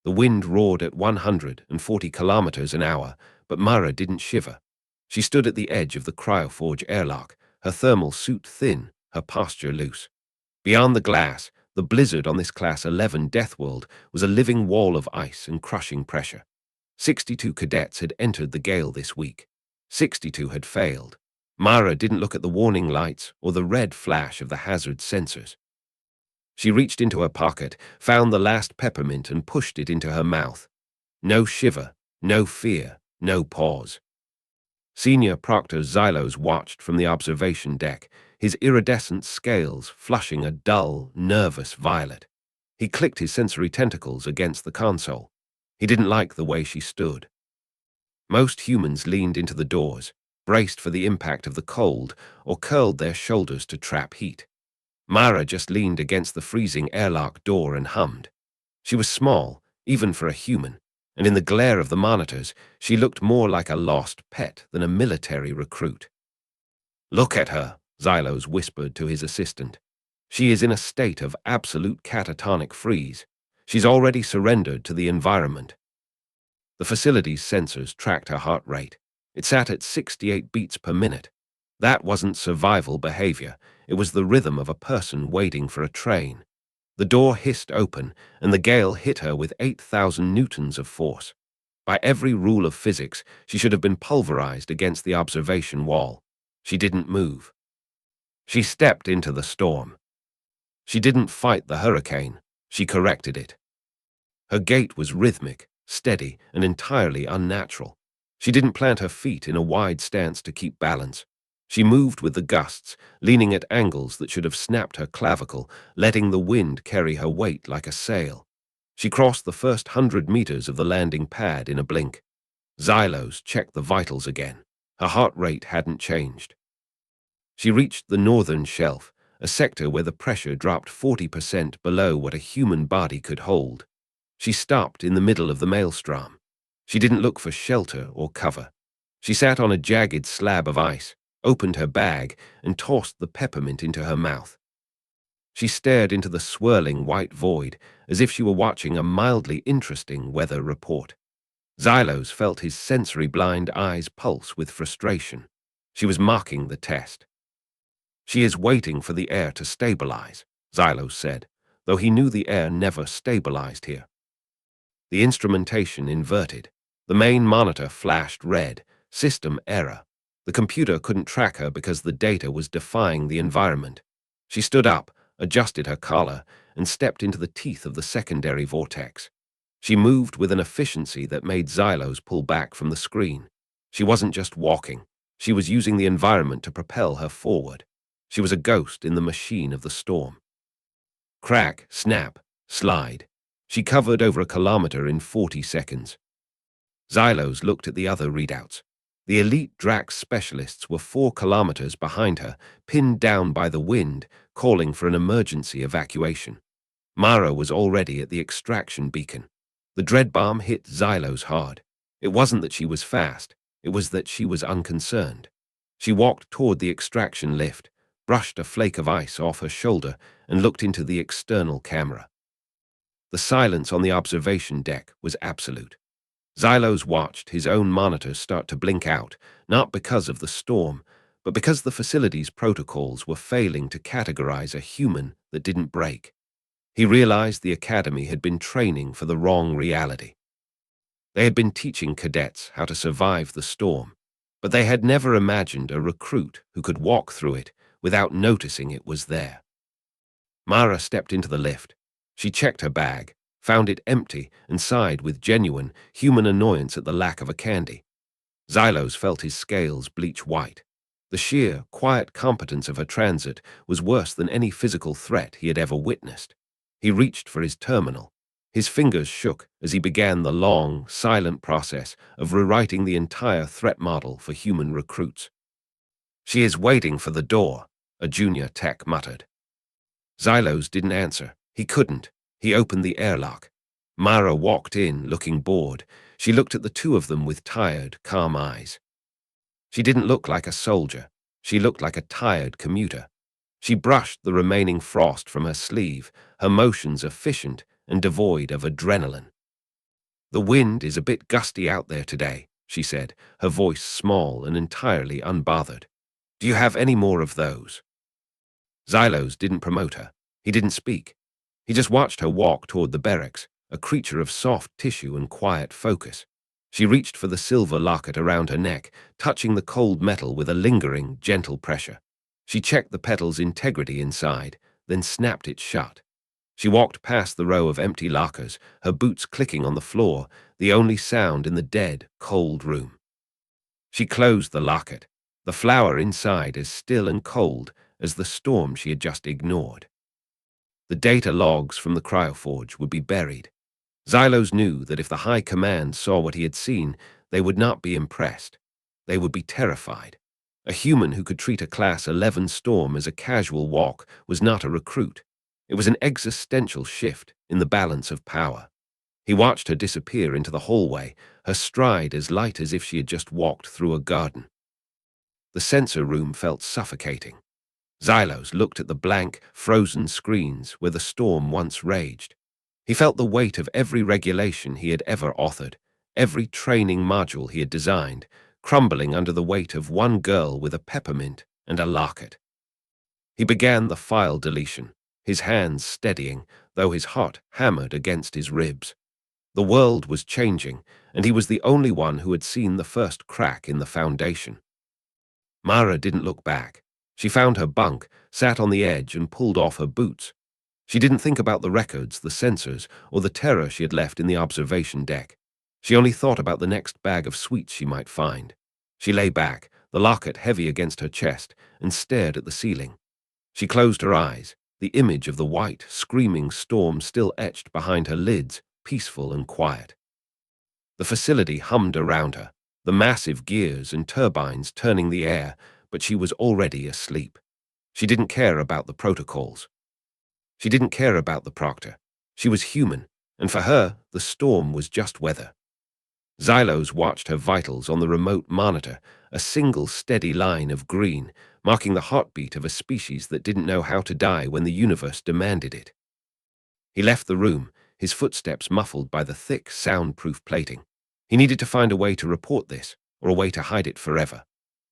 The wind roared at 140 kilometers an hour, but Mara didn't shiver. She stood at the edge of the cryoforge airlock, her thermal suit thin, her posture loose. Beyond the glass, the blizzard on this Class 11 Deathworld was a living wall of ice and crushing pressure. 62 cadets had entered the gale this week. 62 had failed. Mara didn't look at the warning lights or the red flash of the hazard sensors. She reached into her pocket, found the last peppermint and pushed it into her mouth. No shiver, no fear, no pause. Senior Proctor Xylos watched from the observation deck, his iridescent scales flushing a dull, nervous violet. He clicked his sensory tentacles against the console. He didn't like the way she stood. Most humans leaned into the doors, braced for the impact of the cold, or curled their shoulders to trap heat. Mara just leaned against the freezing airlock door and hummed. She was small, even for a human, and in the glare of the monitors, she looked more like a lost pet than a military recruit. "Look at her," Xylos whispered to his assistant. "She is in a state of absolute catatonic freeze. She's already surrendered to the environment." The facility's sensors tracked her heart rate. It sat at 68 beats per minute. That wasn't survival behavior. It was the rhythm of a person waiting for a train. The door hissed open, and the gale hit her with 8,000 newtons of force. By every rule of physics, she should have been pulverized against the observation wall. She didn't move. She stepped into the storm. She didn't fight the hurricane. She corrected it. Her gait was rhythmic, steady, and entirely unnatural. She didn't plant her feet in a wide stance to keep balance. She moved with the gusts, leaning at angles that should have snapped her clavicle, letting the wind carry her weight like a sail. She crossed the first 100 meters of the landing pad in a blink. Xylos checked the vitals again. Her heart rate hadn't changed. She reached the northern shelf, a sector where the pressure dropped 40% below what a human body could hold. She stopped in the middle of the maelstrom. She didn't look for shelter or cover. She sat on a jagged slab of ice, opened her bag, and tossed the peppermint into her mouth. She stared into the swirling white void as if she were watching a mildly interesting weather report. Xylos felt his sensory-blind eyes pulse with frustration. She was mocking the test. "She is waiting for the air to stabilize," Xylos said, though he knew the air never stabilized here. The instrumentation inverted. The main monitor flashed red, system error. The computer couldn't track her because the data was defying the environment. She stood up, adjusted her collar, and stepped into the teeth of the secondary vortex. She moved with an efficiency that made Xylos pull back from the screen. She wasn't just walking. She was using the environment to propel her forward. She was a ghost in the machine of the storm. Crack, snap, slide. She covered over a kilometer in 40 seconds. Xylos looked at the other readouts. The elite Drax specialists were 4 kilometers behind her, pinned down by the wind, calling for an emergency evacuation. Mara was already at the extraction beacon. The dread bomb hit Xylos hard. It wasn't that she was fast, it was that she was unconcerned. She walked toward the extraction lift, brushed a flake of ice off her shoulder, and looked into the external camera. The silence on the observation deck was absolute. Xylos watched his own monitors start to blink out, not because of the storm, but because the facility's protocols were failing to categorize a human that didn't break. He realized the academy had been training for the wrong reality. They had been teaching cadets how to survive the storm, but they had never imagined a recruit who could walk through it without noticing it was there. Mara stepped into the lift. She checked her bag, found it empty, and sighed with genuine, human annoyance at the lack of a candy. Xylos felt his scales bleach white. The sheer, quiet competence of her transit was worse than any physical threat he had ever witnessed. He reached for his terminal. His fingers shook as he began the long, silent process of rewriting the entire threat model for human recruits. "She is waiting for the door," a junior tech muttered. Xylos didn't answer. He couldn't. He opened the airlock. Mara walked in, looking bored. She looked at the two of them with tired, calm eyes. She didn't look like a soldier. She looked like a tired commuter. She brushed the remaining frost from her sleeve, her motions efficient and devoid of adrenaline. "The wind is a bit gusty out there today," she said, her voice small and entirely unbothered. "Do you have any more of those?" Xylos didn't promote her. He didn't speak. He just watched her walk toward the barracks, a creature of soft tissue and quiet focus. She reached for the silver locket around her neck, touching the cold metal with a lingering, gentle pressure. She checked the petal's integrity inside, then snapped it shut. She walked past the row of empty lockers, her boots clicking on the floor, the only sound in the dead, cold room. She closed the locket, the flower inside as still and cold as the storm she had just ignored. The data logs from the cryoforge would be buried. Xylos knew that if the High Command saw what he had seen, they would not be impressed. They would be terrified. A human who could treat a Class 11 storm as a casual walk was not a recruit. It was an existential shift in the balance of power. He watched her disappear into the hallway, her stride as light as if she had just walked through a garden. The sensor room felt suffocating. Xylos looked at the blank, frozen screens where the storm once raged. He felt the weight of every regulation he had ever authored, every training module he had designed, crumbling under the weight of one girl with a peppermint and a locket. He began the file deletion, his hands steadying, though his heart hammered against his ribs. The world was changing, and he was the only one who had seen the first crack in the foundation. Mara didn't look back. She found her bunk, sat on the edge, and pulled off her boots. She didn't think about the records, the sensors, or the terror she had left in the observation deck. She only thought about the next bag of sweets she might find. She lay back, the locket heavy against her chest, and stared at the ceiling. She closed her eyes, the image of the white, screaming storm still etched behind her lids, peaceful and quiet. The facility hummed around her, the massive gears and turbines turning the air, but she was already asleep. She didn't care about the protocols. She didn't care about the proctor. She was human, and for her, the storm was just weather. Xylos watched her vitals on the remote monitor, a single steady line of green, marking the heartbeat of a species that didn't know how to die when the universe demanded it. He left the room, his footsteps muffled by the thick, soundproof plating. He needed to find a way to report this, or a way to hide it forever.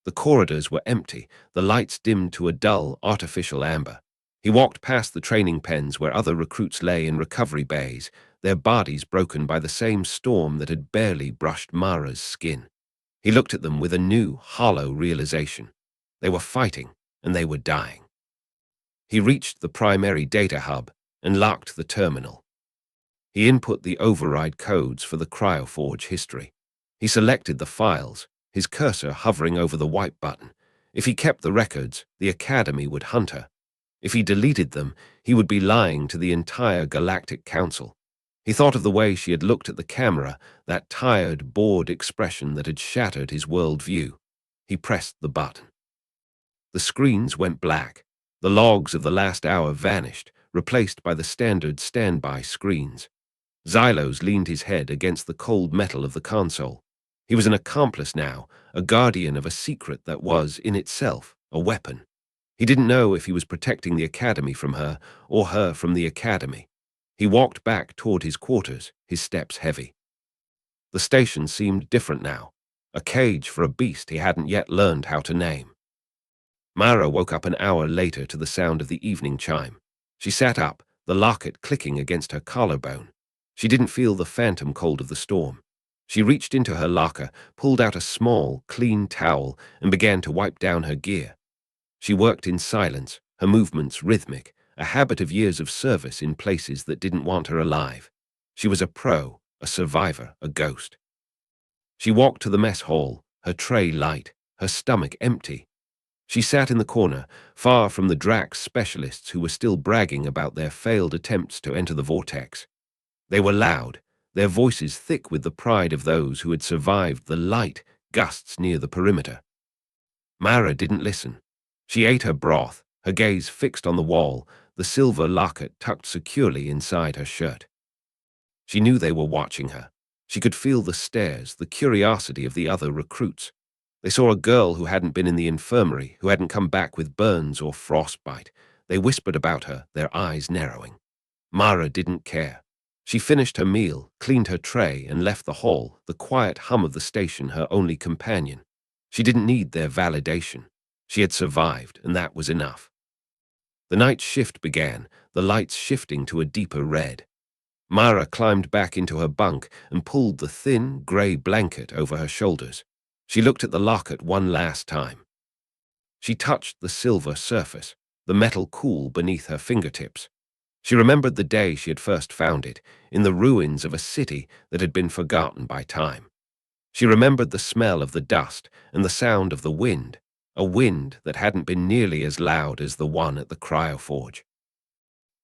The corridors were empty, the lights dimmed to a dull, artificial amber. He walked past the training pens where other recruits lay in recovery bays, their bodies broken by the same storm that had barely brushed Mara's skin. He looked at them with a new, hollow realization. They were fighting, and they were dying. He reached the primary data hub and locked the terminal. He input the override codes for the cryoforge history. He selected the files, his cursor hovering over the wipe button. If he kept the records, the Academy would hunt her. If he deleted them, he would be lying to the entire Galactic Council. He thought of the way she had looked at the camera, that tired, bored expression that had shattered his worldview. He pressed the button. The screens went black. The logs of the last hour vanished, replaced by the standard standby screens. Xylos leaned his head against the cold metal of the console. He was an accomplice now, a guardian of a secret that was, in itself, a weapon. He didn't know if he was protecting the Academy from her, or her from the Academy. He walked back toward his quarters, his steps heavy. The station seemed different now, a cage for a beast he hadn't yet learned how to name. Mara woke up an hour later to the sound of the evening chime. She sat up, the locket clicking against her collarbone. She didn't feel the phantom cold of the storm. She reached into her locker, pulled out a small, clean towel, and began to wipe down her gear. She worked in silence, her movements rhythmic, a habit of years of service in places that didn't want her alive. She was a pro, a survivor, a ghost. She walked to the mess hall, her tray light, her stomach empty. She sat in the corner, far from the Drax specialists who were still bragging about their failed attempts to enter the vortex. They were loud, their voices thick with the pride of those who had survived the light gusts near the perimeter. Mara didn't listen. She ate her broth, her gaze fixed on the wall, the silver locket tucked securely inside her shirt. She knew they were watching her. She could feel the stares, the curiosity of the other recruits. They saw a girl who hadn't been in the infirmary, who hadn't come back with burns or frostbite. They whispered about her, their eyes narrowing. Mara didn't care. She finished her meal, cleaned her tray, and left the hall, the quiet hum of the station her only companion. She didn't need their validation. She had survived, and that was enough. The night shift began, the lights shifting to a deeper red. Mara climbed back into her bunk and pulled the thin, grey blanket over her shoulders. She looked at the locket one last time. She touched the silver surface, the metal cool beneath her fingertips. She remembered the day she had first found it, in the ruins of a city that had been forgotten by time. She remembered the smell of the dust and the sound of the wind, a wind that hadn't been nearly as loud as the one at the cryoforge.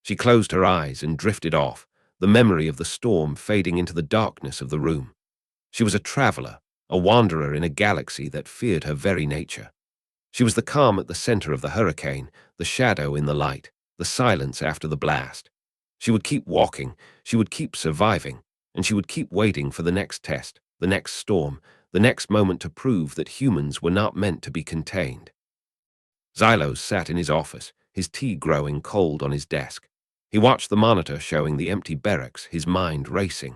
She closed her eyes and drifted off, the memory of the storm fading into the darkness of the room. She was a traveler, a wanderer in a galaxy that feared her very nature. She was the calm at the center of the hurricane, the shadow in the light, the silence after the blast. She would keep walking, she would keep surviving, and she would keep waiting for the next test, the next storm, the next moment to prove that humans were not meant to be contained. Xylos sat in his office, his tea growing cold on his desk. He watched the monitor showing the empty barracks, his mind racing.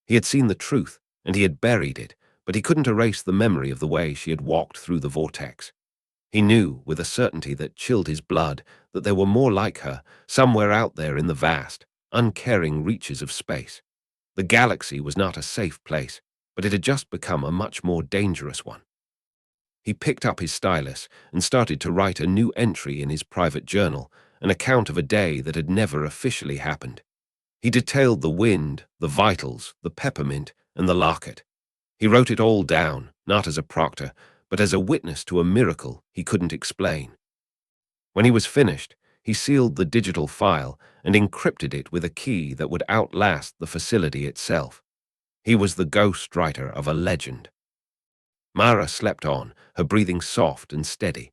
He had seen the truth, and he had buried it, but he couldn't erase the memory of the way she had walked through the vortex. He knew, with a certainty that chilled his blood, that there were more like her, somewhere out there in the vast, uncaring reaches of space. The galaxy was not a safe place, but it had just become a much more dangerous one. He picked up his stylus and started to write a new entry in his private journal, an account of a day that had never officially happened. He detailed the wind, the vitals, the peppermint, and the locket. He wrote it all down, not as a proctor, but as a witness to a miracle he couldn't explain. When he was finished, he sealed the digital file and encrypted it with a key that would outlast the facility itself. He was the ghostwriter of a legend. Mara slept on, her breathing soft and steady.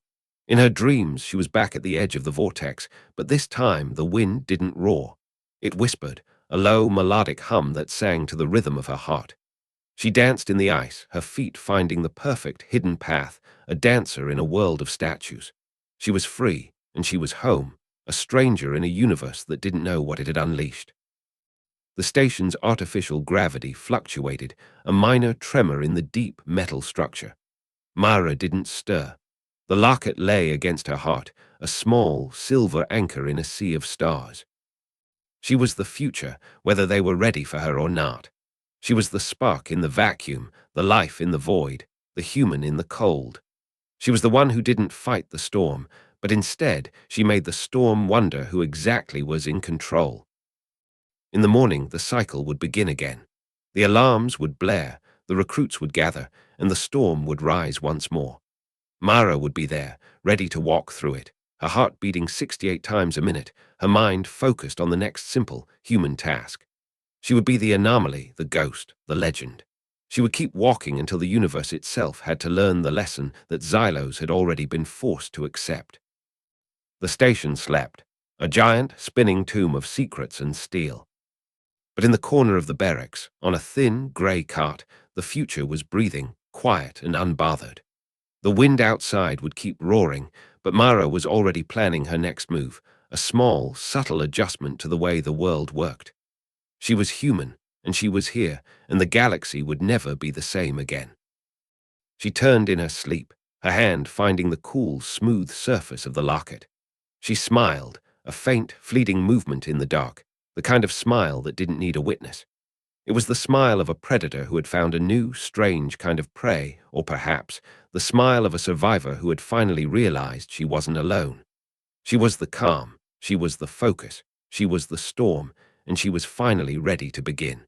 In her dreams, she was back at the edge of the vortex, but this time the wind didn't roar. It whispered, a low, melodic hum that sang to the rhythm of her heart. She danced in the ice, her feet finding the perfect hidden path, a dancer in a world of statues. She was free, and she was home, a stranger in a universe that didn't know what it had unleashed. The station's artificial gravity fluctuated, a minor tremor in the deep metal structure. Mara didn't stir. The locket lay against her heart, a small, silver anchor in a sea of stars. She was the future, whether they were ready for her or not. She was the spark in the vacuum, the life in the void, the human in the cold. She was the one who didn't fight the storm, but instead she made the storm wonder who exactly was in control. In the morning, the cycle would begin again. The alarms would blare, the recruits would gather, and the storm would rise once more. Mara would be there, ready to walk through it, her heart beating 68 times a minute, her mind focused on the next simple, human task. She would be the anomaly, the ghost, the legend. She would keep walking until the universe itself had to learn the lesson that Xylos had already been forced to accept. The station slept, a giant, spinning tomb of secrets and steel. But in the corner of the barracks, on a thin, grey cot, the future was breathing, quiet and unbothered. The wind outside would keep roaring, but Mara was already planning her next move, a small, subtle adjustment to the way the world worked. She was human, and she was here, and the galaxy would never be the same again. She turned in her sleep, her hand finding the cool, smooth surface of the locket. She smiled, a faint, fleeting movement in the dark, the kind of smile that didn't need a witness. It was the smile of a predator who had found a new, strange kind of prey, or perhaps the smile of a survivor who had finally realized she wasn't alone. She was the calm, she was the focus, she was the storm, and she was finally ready to begin.